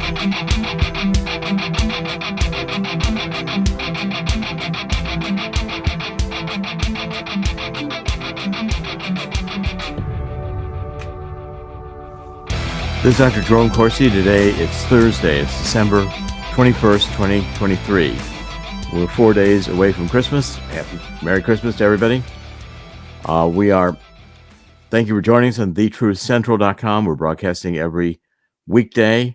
This is Dr. Jerome Corsi. Today it's Thursday. It's December 21st, 2023. We're 4 days away from Christmas. Merry Christmas to everybody. Thank you for joining us on thetruthcentral.com. We're broadcasting every weekday.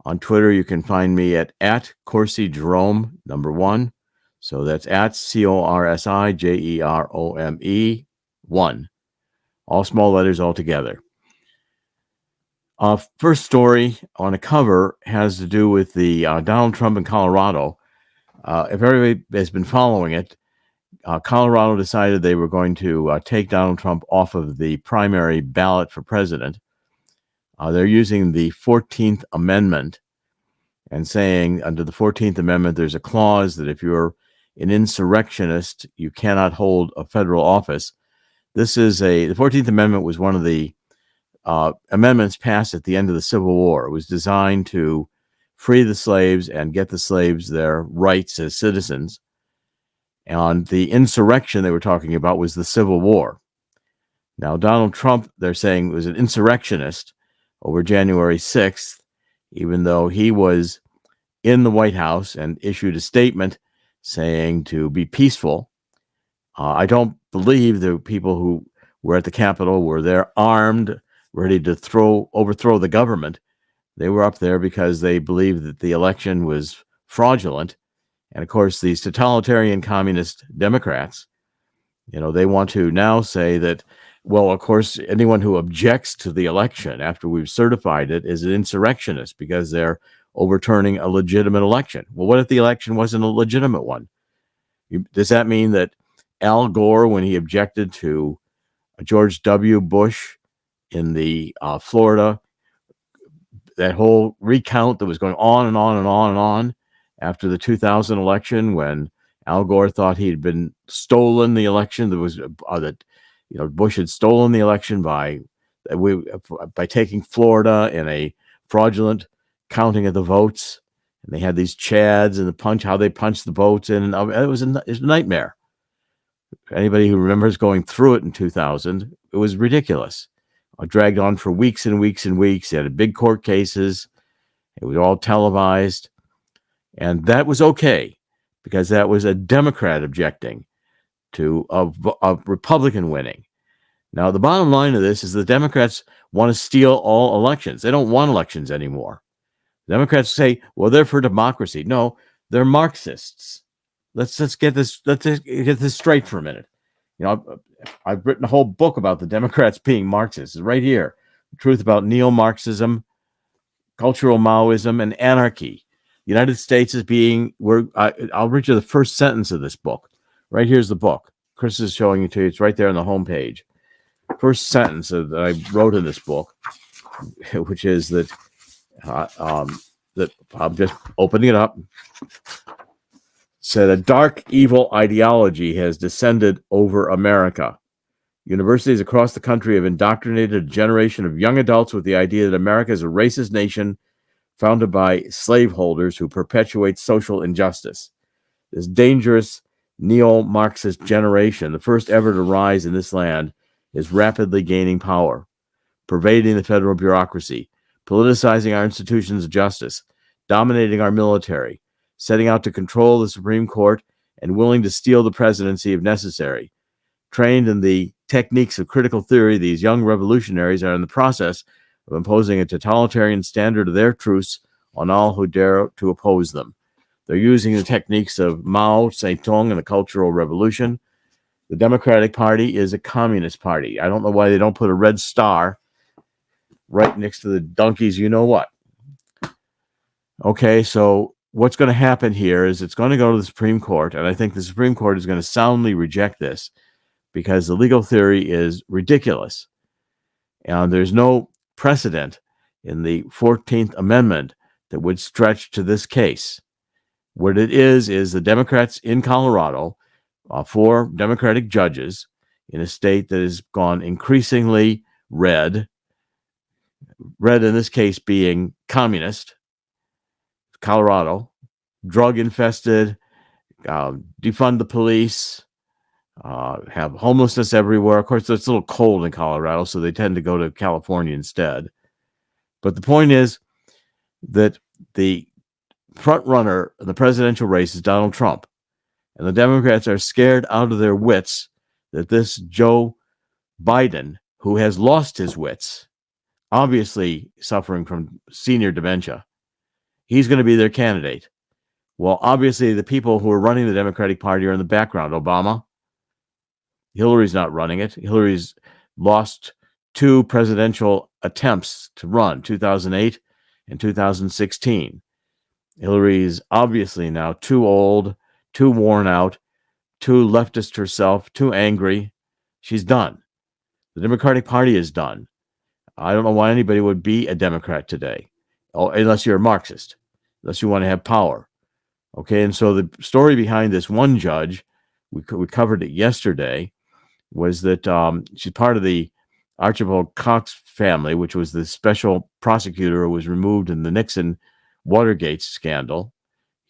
On Twitter, you can find me at Corsi Jerome, number 1. So that's at CORSIJEROME 1. All small letters all together. First story on a cover has to do with the Donald Trump in Colorado. If everybody has been following it, Colorado decided they were going to take Donald Trump off of the primary ballot for president. They're using the 14th Amendment and saying under the 14th Amendment, there's a clause that if you're an insurrectionist, you cannot hold a federal office. The 14th Amendment was one of the amendments passed at the end of the Civil War. It was designed to free the slaves and get the slaves their rights as citizens. And the insurrection they were talking about was the Civil War. Now, Donald Trump, they're saying, was an insurrectionist over January 6th, even though he was in the White House and issued a statement saying to be peaceful. I don't believe the people who were at the Capitol were there armed, ready to overthrow the government. They were up there because they believed that the election was fraudulent. And of course, these totalitarian communist Democrats, they want to now say that, well, of course, anyone who objects to the election after we've certified it is an insurrectionist because they're overturning a legitimate election. Well, what if the election wasn't a legitimate one? Does that mean that Al Gore, when he objected to George W. Bush in the Florida, that whole recount that was going on and on and on and on after the 2000 election, when Al Gore thought he'd been stolen the election, Bush had stolen the election by taking Florida in a fraudulent counting of the votes, and they had these chads and how they punched the votes in, and it was a nightmare. Anybody who remembers going through it in 2000, it was ridiculous. Dragged on for weeks and weeks and weeks. They had big court cases. It was all televised. And that was okay because that was a Democrat objecting to a Republican winning. Now, the bottom line of this is the Democrats want to steal all elections. They don't want elections anymore. Democrats say, well, they're for democracy. No, they're Marxists. Let's get this straight for a minute. I've written a whole book about the Democrats being Marxists. It's right here. The truth about Neo-Marxism, cultural Maoism, and anarchy. The United States is I'll read you the first sentence of this book. Right here's the book. Chris is showing it to you. It's right there on the homepage. First sentence that I wrote in this book, which is that I'm just opening it up. Said a dark, evil ideology has descended over America. Universities across the country have indoctrinated a generation of young adults with the idea that America is a racist nation founded by slaveholders who perpetuate social injustice. This dangerous neo-Marxist generation, the first ever to rise in this land, is rapidly gaining power, pervading the federal bureaucracy, politicizing our institutions of justice, dominating our military, setting out to control the Supreme Court, and willing to steal the presidency if necessary. Trained in the techniques of critical theory, these young revolutionaries are in the process of imposing a totalitarian standard of their truths on all who dare to oppose them. They're using the techniques of Mao Zedong and the Cultural Revolution. The Democratic Party is a communist party. I don't know why they don't put a red star right next to the donkeys, you know what. Okay, so what's going to happen here is it's going to go to the Supreme Court, and I think the Supreme Court is going to soundly reject this because the legal theory is ridiculous. And there's no precedent in the 14th Amendment that would stretch to this case. What it is the Democrats in Colorado, 4 Democratic judges in a state that has gone increasingly red in this case being communist, Colorado, drug infested, defund the police, have homelessness everywhere. Of course, it's a little cold in Colorado, so they tend to go to California instead. But the point is that the front runner in the presidential race is Donald Trump. And the Democrats are scared out of their wits that this Joe Biden, who has lost his wits, obviously suffering from senior dementia, he's going to be their candidate. Well, obviously, the people who are running the Democratic Party are in the background. Obama, Hillary's not running it. Hillary's lost 2 presidential attempts to run, 2008 and 2016. Hillary's obviously now too old, too worn out, too leftist herself, too angry. She's done. The Democratic Party is done. I don't know why anybody would be a Democrat today, unless you're a Marxist, unless you want to have power. Okay, and so the story behind this one judge, we covered it yesterday, was that she's part of the Archibald Cox family, which was the special prosecutor who was removed in the Nixon Watergate scandal.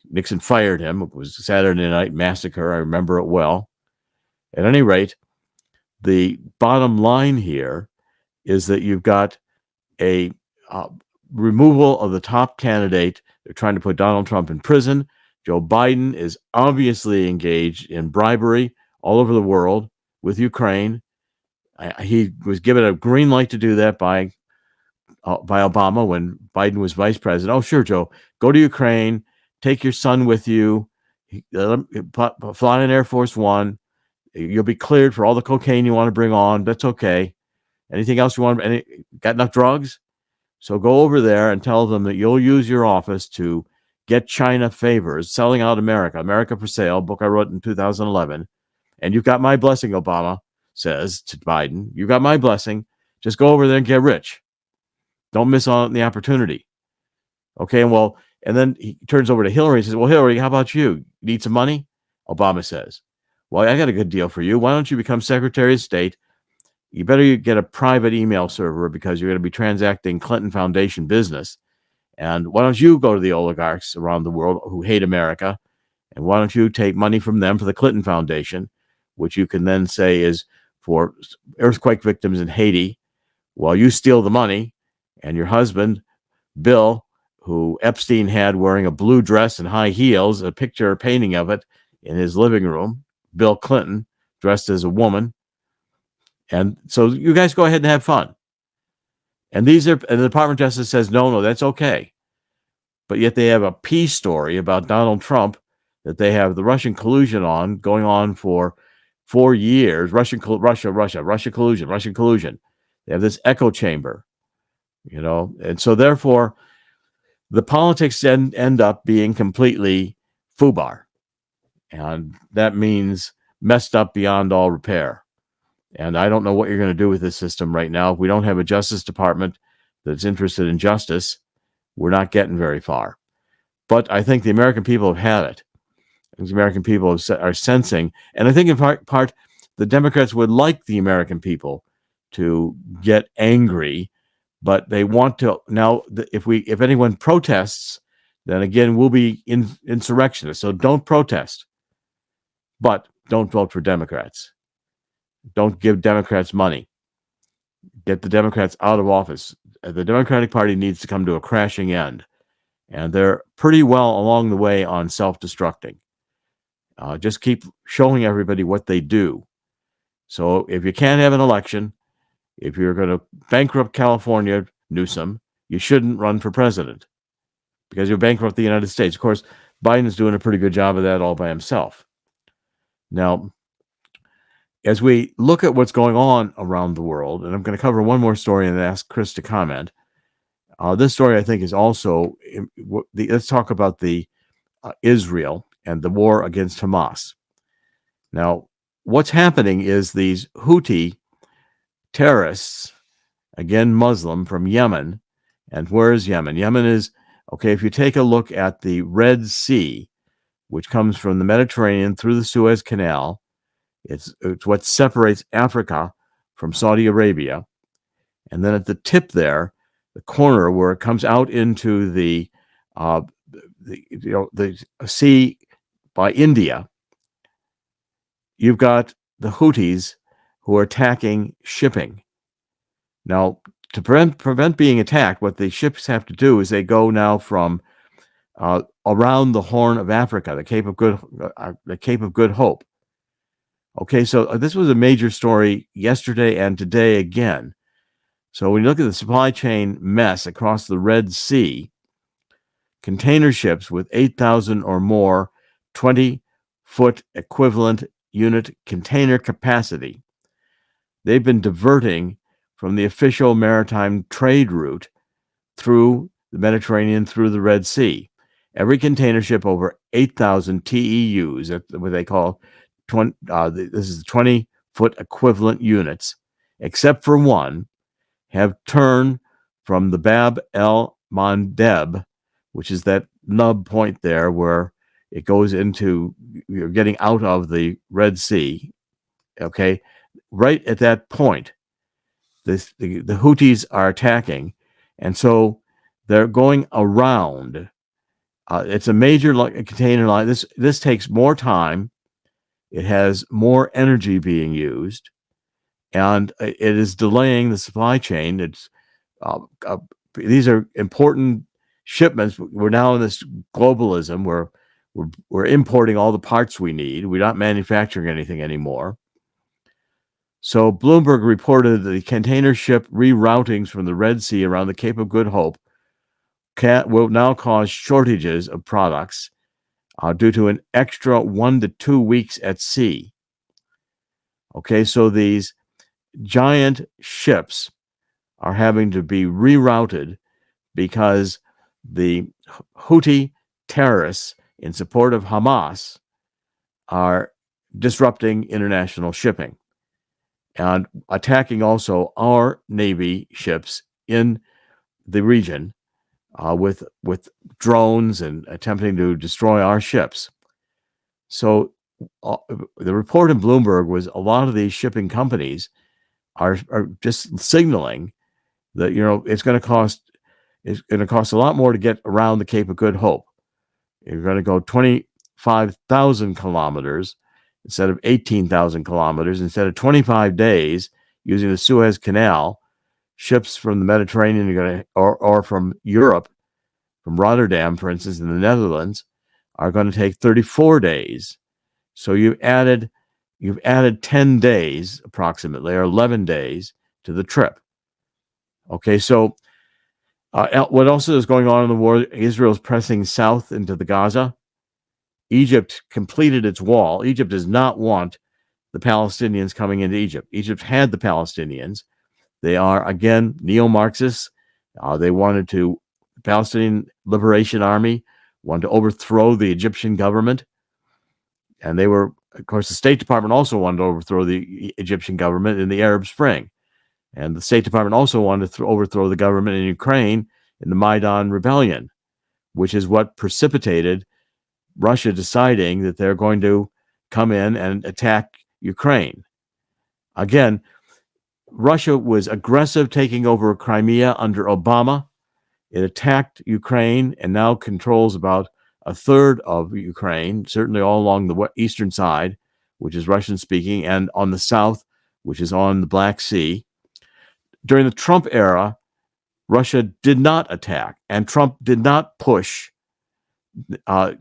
Nixon fired him. It was a Saturday Night Massacre. I remember it well. At any rate, the bottom line here is that you've got a removal of the top candidate. They're trying to put Donald Trump in prison. Joe Biden is obviously engaged in bribery all over the world with Ukraine. He was given a green light to do that by Obama when Biden was vice president. Oh, sure, Joe, go to Ukraine, take your son with you, fly in Air Force One. You'll be cleared for all the cocaine you want to bring on. That's okay. Anything else you want? Got enough drugs? So go over there and tell them that you'll use your office to get China favors, selling out America, America for Sale, book I wrote in 2011. And you've got my blessing, Obama says to Biden. You got my blessing. Just go over there and get rich. Don't miss on the opportunity. Okay, well, and then he turns over to Hillary and says, well, Hillary, how about you? You need some money? Obama says, well, I got a good deal for you. Why don't you become Secretary of State? You better get a private email server because you're going to be transacting Clinton Foundation business. And why don't you go to the oligarchs around the world who hate America? And why don't you take money from them for the Clinton Foundation, which you can then say is for earthquake victims in Haiti, while you steal the money, and your husband, Bill, who Epstein had wearing a blue dress and high heels, a picture, a painting of it in his living room, Bill Clinton, dressed as a woman. And so you guys go ahead and have fun. And the Department of Justice says, no, that's okay. But yet they have a peace story about Donald Trump that they have the Russian collusion on going on for 4 years. Russia collusion. They have this echo chamber, and so therefore the politics end up being completely FUBAR. And that means messed up beyond all repair. And I don't know what you're going to do with this system right now. If we don't have a Justice Department that's interested in justice, we're not getting very far. But I think the American people have had it. The American people are sensing, and I think in part the Democrats would like the American people to get angry, but they want to now. If anyone protests, then again we'll be insurrectionists. So don't protest, but don't vote for Democrats. Don't give Democrats money. Get the Democrats out of office. The Democratic Party needs to come to a crashing end. And they're pretty well along the way on self-destructing. Just keep showing everybody what they do. So if you can't have an election, if you're going to bankrupt California, Newsom, you shouldn't run for president because you'll bankrupt the United States. Of course, Biden's doing a pretty good job of that all by himself. Now, as we look at what's going on around the world, and I'm going to cover one more story and ask Chris to comment. This story, I think, is also, let's talk about the Israel and the war against Hamas. Now, what's happening is these Houthi terrorists, again, Muslim from Yemen. And where is Yemen? Yemen is, okay, if you take a look at the Red Sea, which comes from the Mediterranean through the Suez Canal, it's what separates Africa from Saudi Arabia. And then at the tip there, the corner where it comes out into the the sea by India, you've got the Houthis who are attacking shipping. Now, to prevent being attacked, what the ships have to do is they go now from around the Horn of Africa, the Cape of Good Hope. Okay, so this was a major story yesterday and today again. So when you look at the supply chain mess across the Red Sea, container ships with 8,000 or more 20-foot equivalent unit container capacity, they've been diverting from the official maritime trade route through the Mediterranean, through the Red Sea. Every container ship over 8,000 TEUs, that's what they call, this is 20-foot equivalent units, except for one, have turned from the Bab el Mandeb, which is that nub point there where it goes into, you're getting out of the Red Sea. Okay, right at that point, the Houthis are attacking, and so they're going around. It's a major container line. This takes more time. It has more energy being used, and it is delaying the supply chain. It's these are important shipments. We're now in this globalism where we're importing all the parts we need. We're not manufacturing anything anymore. So Bloomberg reported that the container ship reroutings from the Red Sea around the Cape of Good Hope will now cause shortages of products due to an extra 1 to 2 weeks at sea. Okay, so these giant ships are having to be rerouted because the Houthi terrorists in support of Hamas are disrupting international shipping and attacking also our Navy ships in the region with drones and attempting to destroy our ships. So the report in Bloomberg was a lot of these shipping companies are just signaling that, it's going to cost a lot more to get around the Cape of Good Hope. You're going to go 25,000 kilometers instead of 18,000 kilometers, instead of 25 days using the Suez Canal. Ships from the Mediterranean are going to, or from Europe, from Rotterdam, for instance, in the Netherlands, are going to take 34 days. So you've added 10 days approximately, or 11 days to the trip. Okay, so what else is going on in the war? Israel's pressing south into the Gaza. Egypt completed its wall. Egypt does not want the Palestinians coming into Egypt. Egypt had the Palestinians. They are, again, neo-Marxists. The Palestinian Liberation Army wanted to overthrow the Egyptian government. And they were, of course, the State Department also wanted to overthrow the Egyptian government in the Arab Spring. And the State Department also wanted to overthrow the government in Ukraine in the Maidan Rebellion, which is what precipitated Russia deciding that they're going to come in and attack Ukraine. Again, Russia was aggressive taking over Crimea under Obama. It attacked Ukraine and now controls about a third of Ukraine, certainly all along the eastern side, which is Russian speaking, and on the south, which is on the Black Sea. During the Trump era, Russia did not attack, and Trump did not push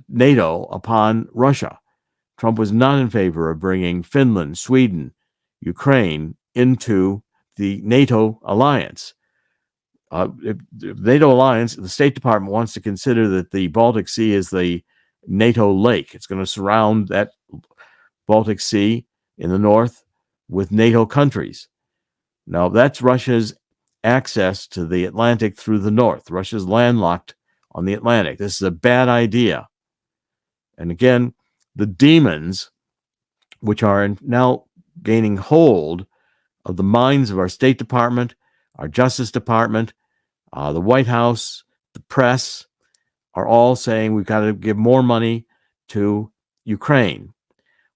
NATO upon Russia. Trump was not in favor of bringing Finland, Sweden, Ukraine into the NATO alliance. The NATO alliance, the State Department wants to consider that the Baltic Sea is the NATO lake. It's going to surround that Baltic Sea in the north with NATO countries. Now, that's Russia's access to the Atlantic through the north. Russia's landlocked on the Atlantic. This is a bad idea. And again, the demons, which are now gaining hold of the minds of our State Department, our Justice Department, the White House, the press, are all saying we've got to give more money to Ukraine.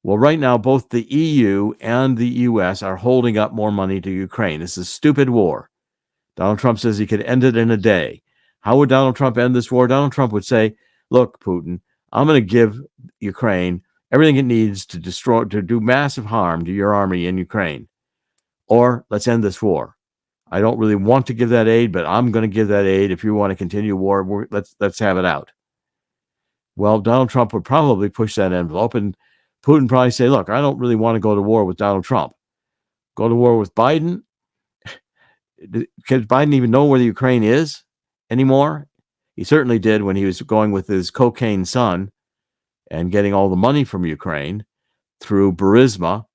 Well, right now, both the EU and the US are holding up more money to Ukraine. This is a stupid war. Donald Trump says he could end it in a day. How would Donald Trump end this war? Donald Trump would say, look, Putin, I'm going to give Ukraine everything it needs to do massive harm to your army in Ukraine, or let's end this war. I don't really want to give that aid, but I'm going to give that aid. If you want to continue war, let's have it out. Well, Donald Trump would probably push that envelope, and Putin probably say, look, I don't really want to go to war with Donald Trump. Go to war with Biden? Can Biden even know where the Ukraine is anymore? He certainly did when he was going with his cocaine son and getting all the money from Ukraine through Burisma,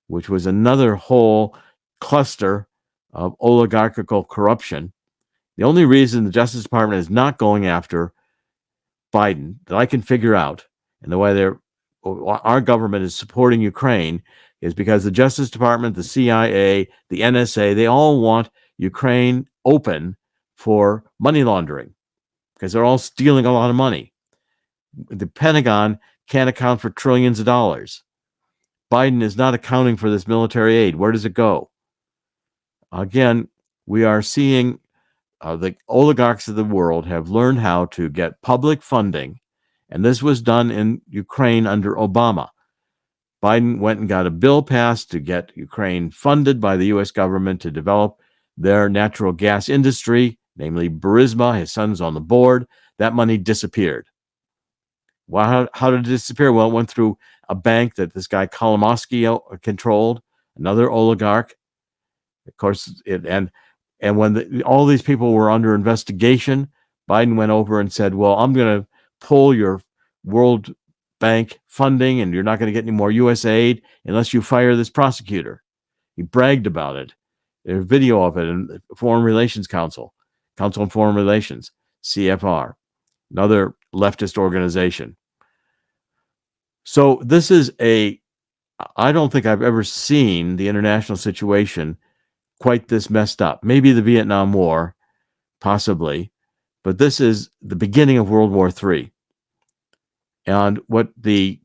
which was another whole cluster of oligarchical corruption. The only reason the Justice Department is not going after Biden that I can figure out, and the way our government is supporting Ukraine, is because the Justice Department, the CIA, the NSA, they all want Ukraine open for money laundering because they're all stealing a lot of money. The Pentagon can't account for trillions of dollars. Biden is not accounting for this military aid. Where does it go? Again, we are seeing the oligarchs of the world have learned how to get public funding, and this was done in Ukraine under Obama. Biden went and got a bill passed to get Ukraine funded by the U.S. government to develop their natural gas industry, namely Burisma. His son's on the board. That money disappeared. Well, how did it disappear? Well, it went through a bank that this guy Kolomoisky controlled, another oligarch. Of course, and when all these people were under investigation, Biden went over and said, well, I'm going to pull your World Bank funding and you're not going to get any more U.S. aid unless you fire this prosecutor. He bragged about it. There's a video of it in Foreign Relations Council on Foreign Relations, CFR, another leftist organization. So this is I don't think I've ever seen the international situation quite this messed up. Maybe the Vietnam War, possibly, but this is the beginning of World War III. And what the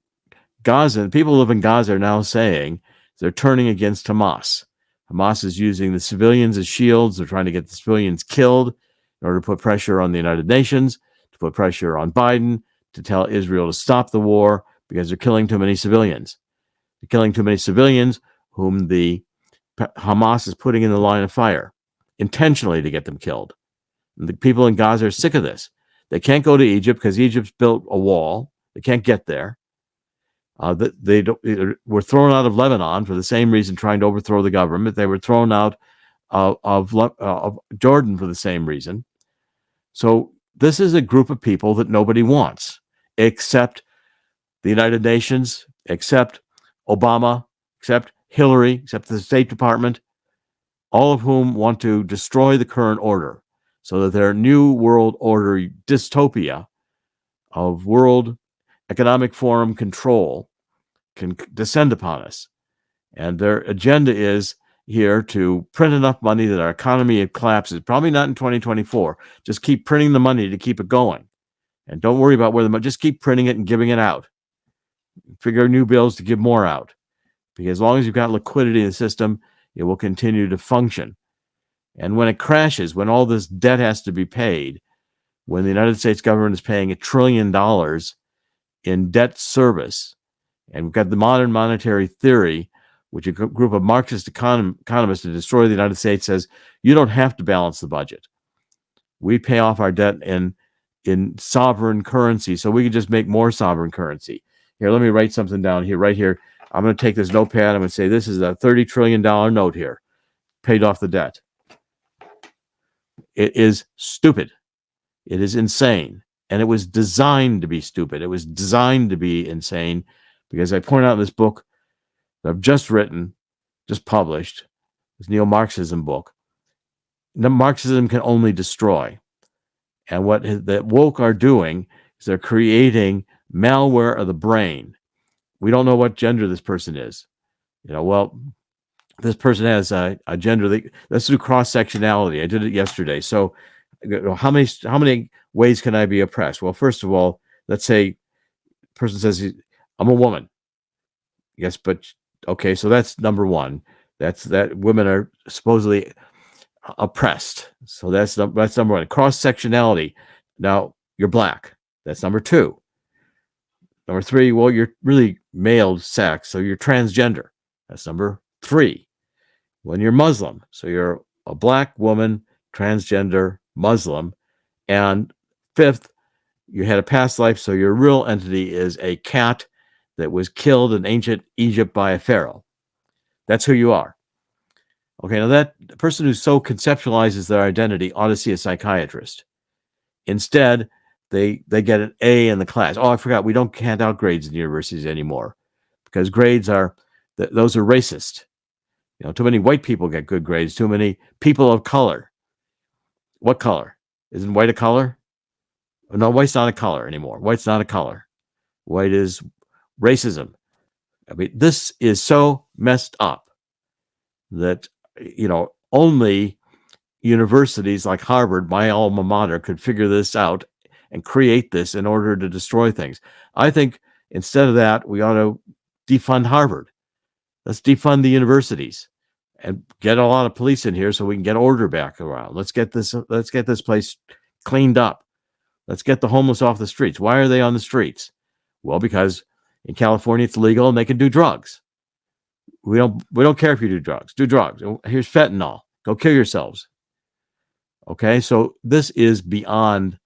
people who live in Gaza are now saying, they're turning against Hamas. Hamas is using the civilians as shields. They're trying to get the civilians killed in order to put pressure on the United Nations, to put pressure on Biden, to tell Israel to stop the war because they're killing too many civilians. They're killing too many civilians whom the Hamas is putting in the line of fire intentionally to get them killed. And the people in Gaza are sick of this. They can't go to Egypt because Egypt's built a wall. They can't get there. They were thrown out of Lebanon for the same reason, trying to overthrow the government. They were thrown out of Jordan for the same reason. So this is a group of people that nobody wants, except the United Nations, except Obama, except Hillary, except the State Department, all of whom want to destroy the current order so that their new world order dystopia of World Economic Forum control can descend upon us. And their agenda is here to print enough money that our economy collapses. Probably not in 2024. Just keep printing the money to keep it going. And don't worry about where the money, just keep printing it and giving it out. Figure new bills to give more out. Because as long as you've got liquidity in the system, it will continue to function. And when it crashes, when all this debt has to be paid, when the United States government is paying $1 trillion in debt service, and we've got the modern monetary theory, which a group of Marxist economists to destroy the United States says, you don't have to balance the budget. We pay off our debt in sovereign currency, so we can just make more sovereign currency. Here, let me write something down here, right here. I'm going to take this notepad. I'm going to say this is a $30 trillion note here. Paid off the debt. It is stupid. It is insane. And it was designed to be stupid. It was designed to be insane because I point out in this book that I've just written, just published, this Neo-Marxism book. Marxism can only destroy. And what the woke are doing is they're creating malware of the brain. We don't know what gender this person is. Well, this person has a gender. Let's do cross-sectionality. I did it yesterday. So how many ways can I be oppressed? Well, first of all, let's say the person says, I'm a woman. Yes, but okay, so that's number one. That women are supposedly oppressed. So that's number one. Cross-sectionality. Now, you're black. That's number 2. Number 3, well, you're really male sex, so you're transgender. That's number 3. When you're Muslim, so you're a black woman, transgender, Muslim. And 5th, you had a past life, so your real entity is a cat that was killed in ancient Egypt by a pharaoh. That's who you are. Okay, now that the person who so conceptualizes their identity ought to see a psychiatrist. Instead, they get an A in the class. Oh, I forgot, we don't hand out grades in universities anymore because grades are, those are racist. You know, too many white people get good grades, too many people of color. What color? Isn't white a color? No, white's not a color anymore. White's not a color. White is racism. I mean, this is so messed up that, you know, only universities like Harvard, my alma mater, could figure this out and create this in order to destroy things. I think instead of that, we ought to defund Harvard. Let's defund the universities and get a lot of police in here so we can get order back around. Let's get this place cleaned up. Let's get the homeless off the streets. Why are they on the streets? Well, because in California it's legal and they can do drugs. We don't care if you do drugs. Do drugs. Here's fentanyl. Go kill yourselves. Okay, so this is beyond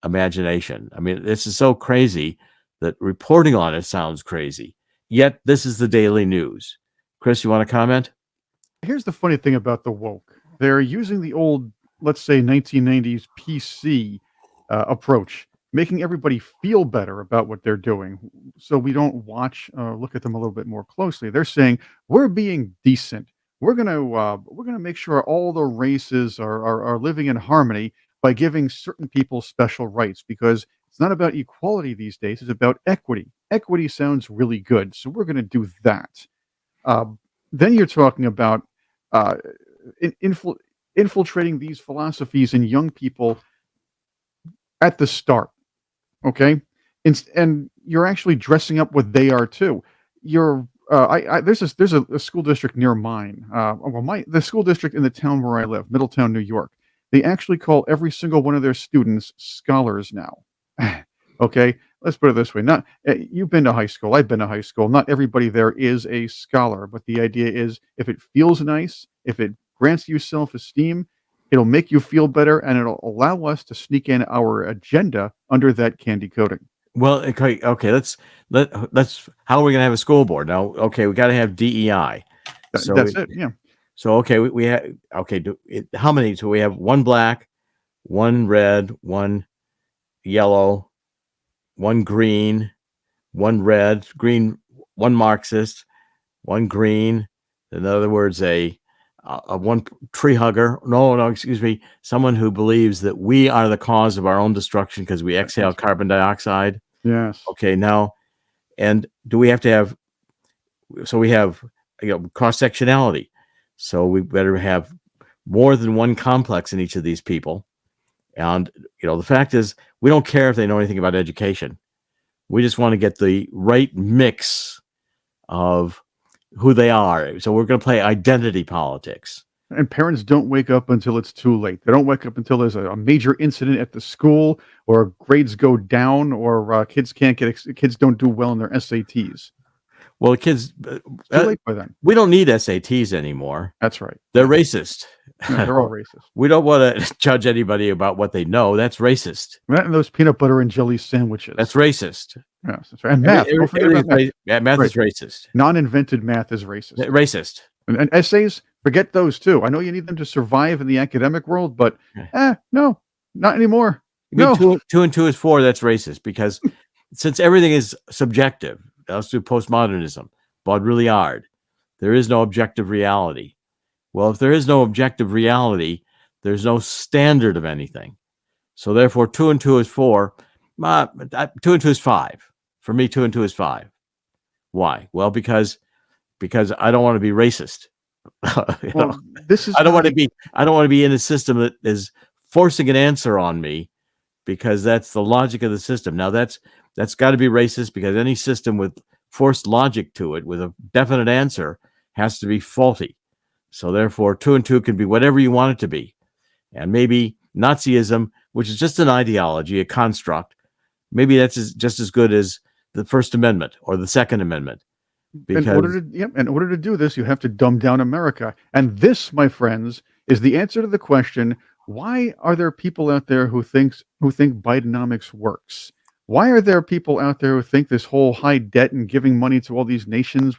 imagination. I mean, this is so crazy that reporting on it sounds crazy. Yet this is the daily news. Chris, you want to comment? Here's the funny thing about the woke. They're using the old, let's say, 1990s PC approach, making everybody feel better about what they're doing, so we don't look at them a little bit more closely. They're saying we're being decent. We're gonna make sure all the races are living in harmony by giving certain people special rights, because it's not about equality these days. It's about equity. Equity sounds really good, so we're going to do that. Then you're talking about infiltrating these philosophies in young people at the start, okay? And you're actually dressing up what they are too. There's a school district near mine. The school district in the town where I live, Middletown, New York. They actually call every single one of their students scholars now. Okay, let's put it this way: you've been to high school. I've been to high school. Not everybody there is a scholar, but the idea is, if it feels nice, if it grants you self-esteem, it'll make you feel better, and it'll allow us to sneak in our agenda under that candy coating. Well, okay. Let's. How are we going to have a school board now? Okay, we got to have DEI. That's it. Yeah. So okay, we have how many? So we have 1 black, 1 red, 1 yellow, 1 green, 1 red, green, 1 Marxist, 1 green. In other words, a 1 tree hugger. No, excuse me. Someone who believes that we are the cause of our own destruction because we exhale carbon dioxide. Yes. Okay, now, and do we have to have? So we have, cross-sectionality. So we better have more than 1 complex in each of these people. And, the fact is, we don't care if they know anything about education. We just want to get the right mix of who they are. So we're going to play identity politics. And parents don't wake up until it's too late. They don't wake up until there's a major incident at the school, or grades go down, or kids don't do well in their SATs. Well, kids, too late by then. We don't need SATs anymore. That's right. They're racist. Yeah, they're all racist. We don't want to judge anybody about what they know. That's racist. And those peanut butter and jelly sandwiches. That's racist. Yes, that's right. And math. Don't forget about math. Math is racist. Non-invented math is racist. Racist. And essays, forget those too. I know you need them to survive in the academic world, but no, not anymore. No. 2 and 2 is 4. That's racist, because since everything is subjective, let's do postmodernism, Baudrillard. There is no objective reality. Well, if there is no objective reality, there's no standard of anything. So therefore, 2 and 2 is 4. 2 and 2 is 5. For me, 2 and 2 is 5. Why? Well, because I don't want to be racist. I don't want to be in a system that is forcing an answer on me, because that's the logic of the system. Now that's got to be racist, because any system with forced logic to it, with a definite answer, has to be faulty. So therefore, 2 and 2 can be whatever you want it to be. And maybe Nazism, which is just an ideology, a construct, maybe that's just as good as the First Amendment or the Second Amendment. Because in order to do this, you have to dumb down America. And this, my friends, is the answer to the question: why are there people out there who think Bidenomics works? Why are there people out there who think this whole high debt and giving money to all these nations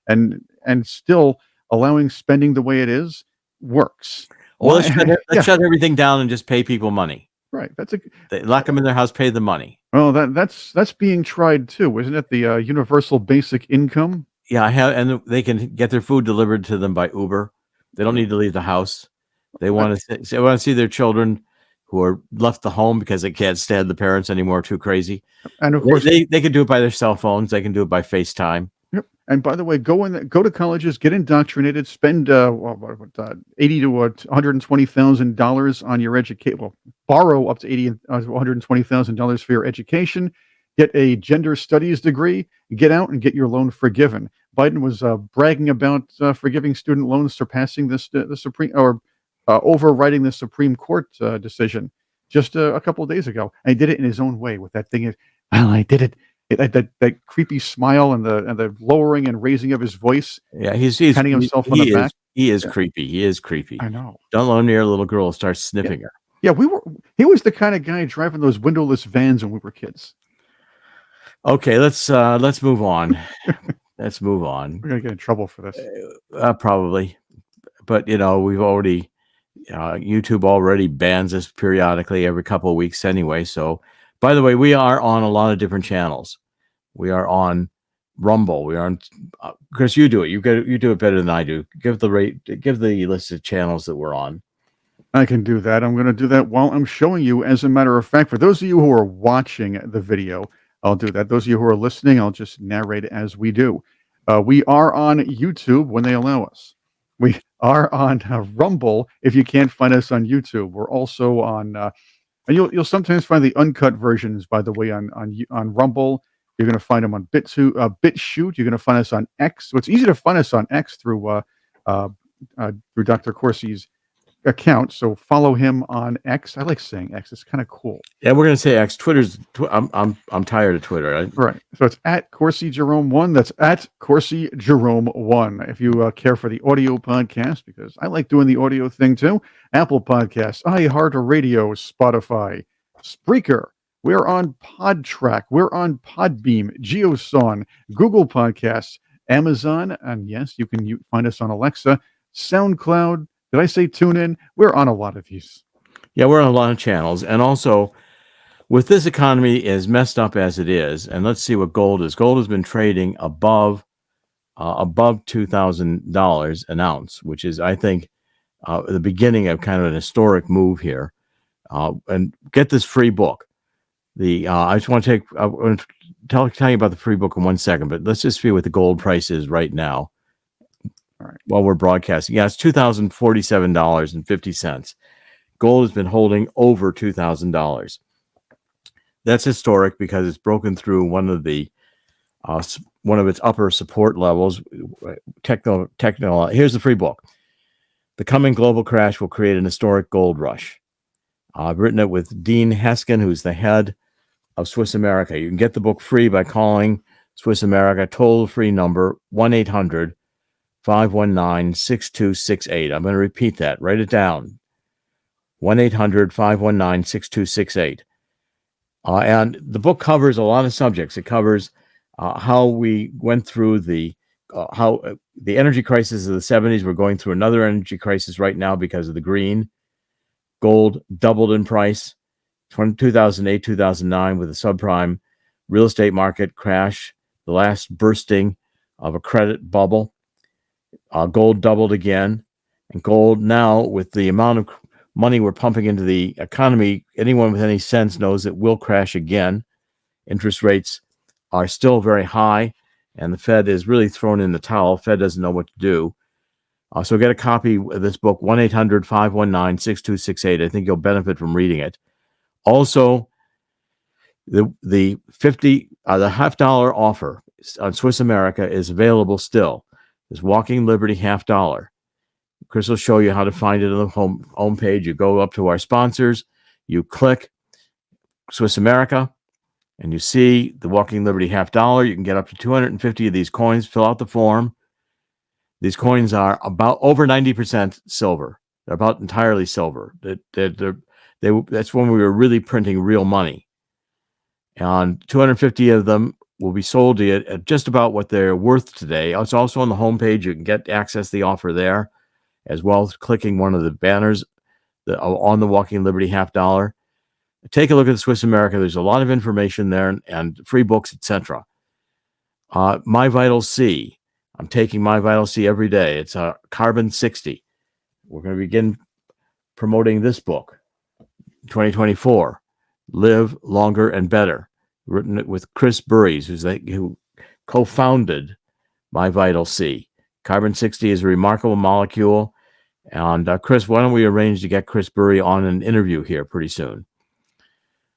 and still allowing spending the way it is works? Well, let's shut everything down and just pay people money. Right. They lock them in their house, pay the money. Well, that's being tried too, isn't it? The universal basic income. Yeah, and they can get their food delivered to them by Uber. They don't need to leave the house. They want to see their children who are left the home because they can't stand the parents anymore. Too crazy. And of course, they can do it by their cell phones. They can do it by FaceTime. Yep. And by the way, go to colleges, get indoctrinated, spend $80,000 to $120,000 on your education. Well, borrow up to $120,000 for your education. Get a gender studies degree. Get out and get your loan forgiven. Biden was bragging about forgiving student loans, surpassing the Supreme or overriding the Supreme Court decision just a couple of days ago. And he did it in his own way with that thing. I did it. That creepy smile and the lowering and raising of his voice. Yeah, he's patting himself on the back. He is creepy. He is creepy. I know. Don't let him near a little girl start sniffing her. Yeah, he was the kind of guy driving those windowless vans when we were kids. Okay, let's move on. Let's move on. We're gonna get in trouble for this. Probably, but we've already YouTube already bans us periodically every couple of weeks anyway. So, by the way, we are on a lot of different channels. We are on Rumble. We are on. Chris, you do it. You do it better than I do. Give the list of channels that we're on. I can do that. I'm going to do that while I'm showing you. As a matter of fact, for those of you who are watching the video, I'll do that. Those of you who are listening, I'll just narrate as we do. We are on YouTube when they allow us. We are on Rumble if you can't find us on YouTube. We're also on, and you'll sometimes find the uncut versions, by the way, on Rumble. You're going to find them on BitChute. You're going to find us on X. So it's easy to find us on X through Dr. Corsi's account. So follow him on X. I like saying X. It's kind of cool. Yeah, we're gonna say X. I'm tired of Twitter. Right. So it's at Corsi Jerome 1. That's at Corsi Jerome 1. If you care for the audio podcast, because I like doing the audio thing too. Apple Podcasts, iHeartRadio, Spotify, Spreaker. We're on PodTrack. We're on Podbeam, GeoSawn, Google Podcasts, Amazon, and yes, you can find us on Alexa, SoundCloud. Did I say TuneIn? We're on a lot of these. Yeah, we're on a lot of channels. And also, with this economy as messed up as it is, and let's see what gold is. Gold has been trading above $2,000 an ounce, which is, I think, the beginning of kind of an historic move here. And get this free book. I just want to tell you about the free book in 1 second, but let's just see what the gold price is right now. All right. While we're broadcasting. Yeah, it's $2,047.50. Gold has been holding over $2,000. That's historic because it's broken through one of its upper support levels. Here's the free book. The coming global crash will create an historic gold rush. I've written it with Dean Heskin, who's the head of Swiss America. You can get the book free by calling Swiss America, toll-free number 1-800-519-6268. I'm going to repeat that. Write it down. 1-800-519-6268. And the book covers a lot of subjects. It covers how we went through how the energy crisis of the 70s. We're going through another energy crisis right now because of the green. Gold doubled in price. 2008, 2009 with the subprime real estate market crash, the last bursting of a credit bubble. Gold doubled again. And gold now, with the amount of money we're pumping into the economy, anyone with any sense knows it will crash again. Interest rates are still very high, and the Fed is really thrown in the towel. Fed doesn't know what to do. So get a copy of this book, 1-800-519-6268. I think you'll benefit from reading it. Also, the $50 offer on Swiss America is available still. It's Walking Liberty $50. Chris will show you how to find it on the home page. You go up to our sponsors, you click Swiss America, and you see the Walking Liberty $50. You can get up to 250 of these coins. Fill out the form. These coins are about over 90% silver. They're about entirely silver. That's when we were really printing real money. And 250 of them will be sold to you at just about what they're worth today. It's also on the homepage. You can get access to the offer there, as well as clicking one of the banners on the Walking Liberty $50. Take a look at the Swiss America. There's a lot of information there and free books, etc. My Vital C. I'm taking My Vital C every day. It's a carbon 60. We're going to begin promoting this book, 2024, Live Longer and Better, written with Chris Burries, who co-founded My Vital C. Carbon 60 is a remarkable molecule. And Chris, why don't we arrange to get Chris Burry on an interview here pretty soon?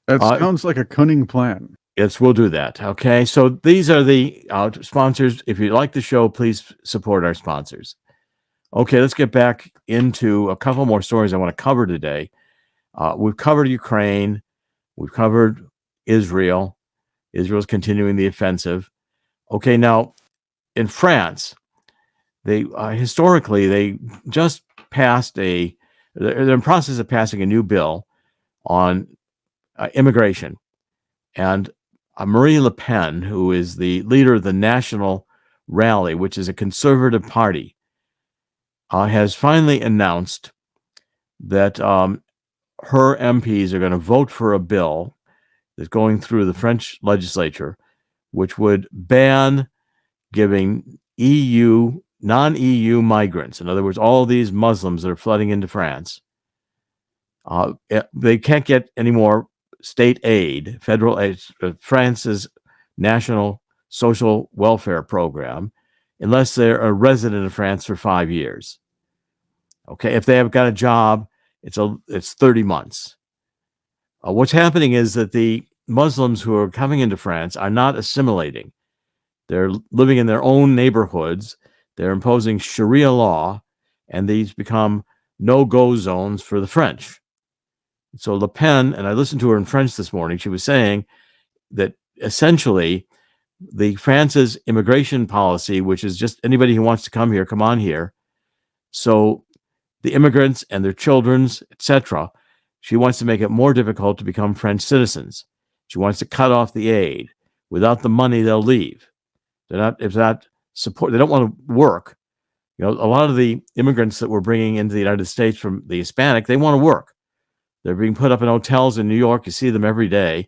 That sounds like a cunning plan. Yes, we'll do that. Okay, so these are the sponsors. If you like the show, please support our sponsors. Okay, let's get back into a couple more stories I want to cover today. We've covered Ukraine. We've covered Israel. Israel's continuing the offensive. Okay, now in France, they historically they just passed they're in the process of passing a new bill on immigration, and Marine Le Pen, who is the leader of the National Rally, which is a conservative party, has finally announced that her MPs are going to vote for a bill that's going through the French legislature, which would ban giving non-EU migrants, in other words, all these Muslims that are flooding into France, they can't get any more state aid, federal aid, France's national social welfare program, unless they're a resident of France for 5 years. Okay, if they have got a job, it's 30 months. What's happening is that the Muslims who are coming into France are not assimilating. They're living in their own neighborhoods. They're imposing Sharia law, and these become no-go zones for the French. So Le Pen, and I listened to her in French this morning, she was saying that essentially France's immigration policy, which is just anybody who wants to come here, come on here. So the immigrants and their children's, etc., she wants to make it more difficult to become French citizens. She wants to cut off the aid. Without the money, they'll leave. They don't want to work. You know, a lot of the immigrants that we're bringing into the United States from the Hispanic, they want to work. They're being put up in hotels in New York. You see them every day.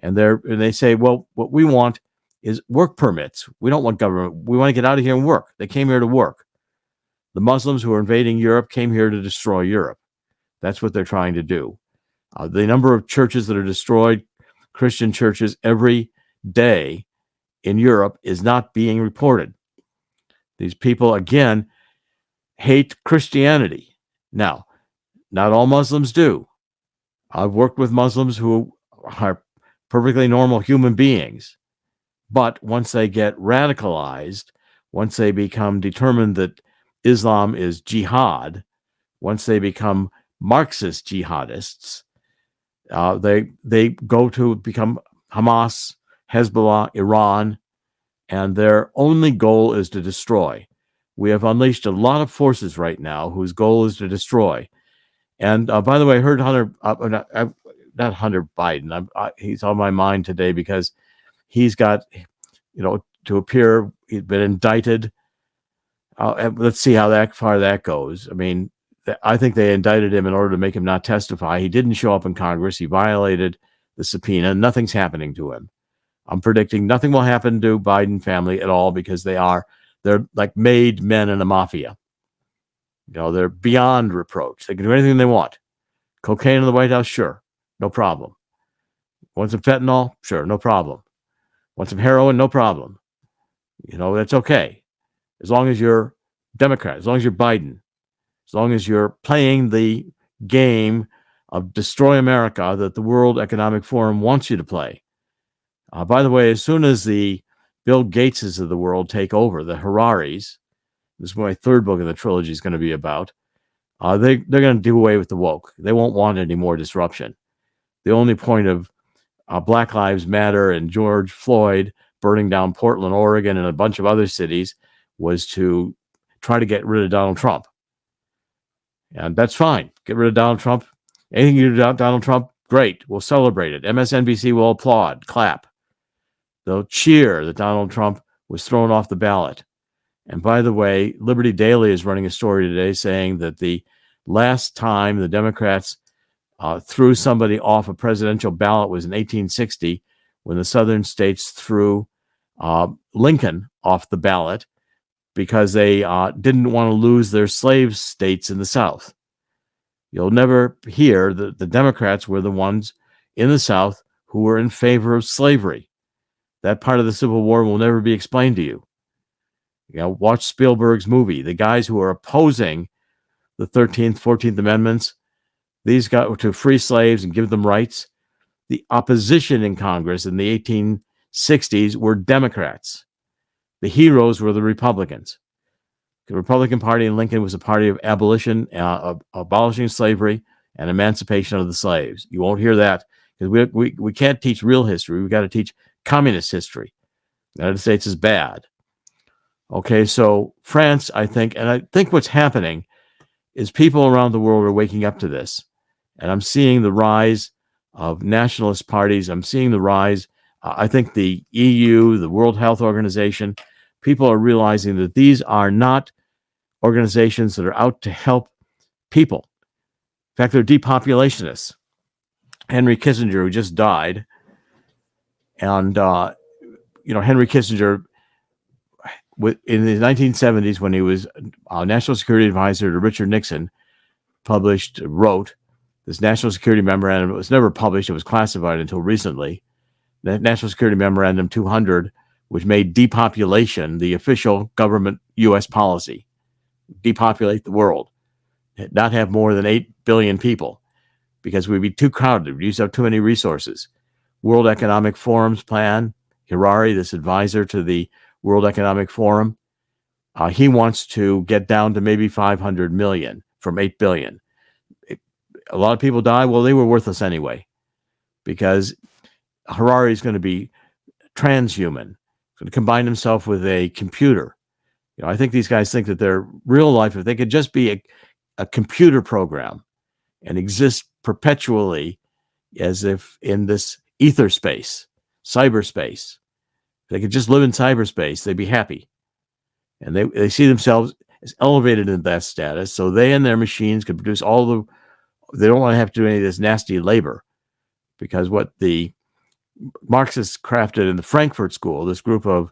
And they say, well, what we want is work permits. We don't want government. We want to get out of here and work. They came here to work. The Muslims who are invading Europe came here to destroy Europe. That's what they're trying to do. The number of churches that are destroyed, Christian churches, every day in Europe is not being reported. These people, again, hate Christianity. Now, not all Muslims do. I've worked with Muslims who are perfectly normal human beings. But once they get radicalized, once they become determined that Islam is jihad, once they become Marxist jihadists, they go to become Hamas, Hezbollah, Iran, and their only goal is to destroy. We have unleashed a lot of forces right now whose goal is to destroy. And by the way, I heard not Hunter Biden. He's on my mind today because he's got, to appear. He's been indicted. Let's see how far that goes. I mean, I think they indicted him in order to make him not testify. He didn't show up in Congress. He violated the subpoena. Nothing's happening to him. I'm predicting nothing will happen to Biden family at all because they're like made men in the mafia. They're beyond reproach. They can do anything they want. Cocaine in the White House? Sure. No problem. Want some fentanyl? Sure. No problem. Want some heroin? No problem. That's okay. As long as you're Democrat, as long as you're Biden, as long as you're playing the game of destroy America that the World Economic Forum wants you to play. By the way, as soon as the Bill Gateses of the world take over, the Hararis, this is what my third book in the trilogy is going to be about, they're going to do away with the woke. They won't want any more disruption. The only point of Black Lives Matter and George Floyd burning down Portland, Oregon, and a bunch of other cities was to try to get rid of Donald Trump. And that's fine. Get rid of Donald Trump. Anything you do to Donald Trump, great. We'll celebrate it. MSNBC will applaud, clap. They'll cheer that Donald Trump was thrown off the ballot. And by the way, Liberty Daily is running a story today saying that the last time the Democrats threw somebody off a presidential ballot was in 1860, when the southern states threw Lincoln off the ballot because they didn't want to lose their slave states in the South. You'll never hear that the Democrats were the ones in the South who were in favor of slavery. That part of the Civil War will never be explained to you. Watch Spielberg's movie. The guys who are opposing the 13th, 14th Amendments, these guys to free slaves and give them rights. The opposition in Congress in the 1860s were Democrats. The heroes were the Republicans. The Republican Party in Lincoln was a party of abolition, abolishing slavery and emancipation of the slaves. You won't hear that because we can't teach real history. We've got to teach communist history. The United States is bad. Okay, so France, I think what's happening is people around the world are waking up to this. And I'm seeing the rise of nationalist parties. I'm seeing the rise, I think the EU, the World Health Organization, people are realizing that these are not organizations that are out to help people. In fact, they're depopulationists. Henry Kissinger, who just died, and, Henry Kissinger, in the 1970s, when he was National Security Advisor to Richard Nixon, wrote this National Security Memorandum. It was never published. It was classified until recently. The National Security Memorandum 200, which made depopulation the official government U.S. policy. Depopulate the world. Not have more than 8 billion people because we'd be too crowded. We'd use up too many resources. World Economic Forum's plan, Harari, this advisor to the World Economic Forum, he wants to get down to maybe 500 million from 8 billion. A lot of people die. Well, they were worthless anyway, because Harari is going to be transhuman, going to combine himself with a computer. I think these guys think that their real life, if they could just be a computer program and exist perpetually as if in this ether space, cyberspace, if they could just live in cyberspace, they'd be happy. And they see themselves as elevated in that status, so they and their machines could produce they don't want to have to do any of this nasty labor, because what the Marxists crafted in the Frankfurt School, this group of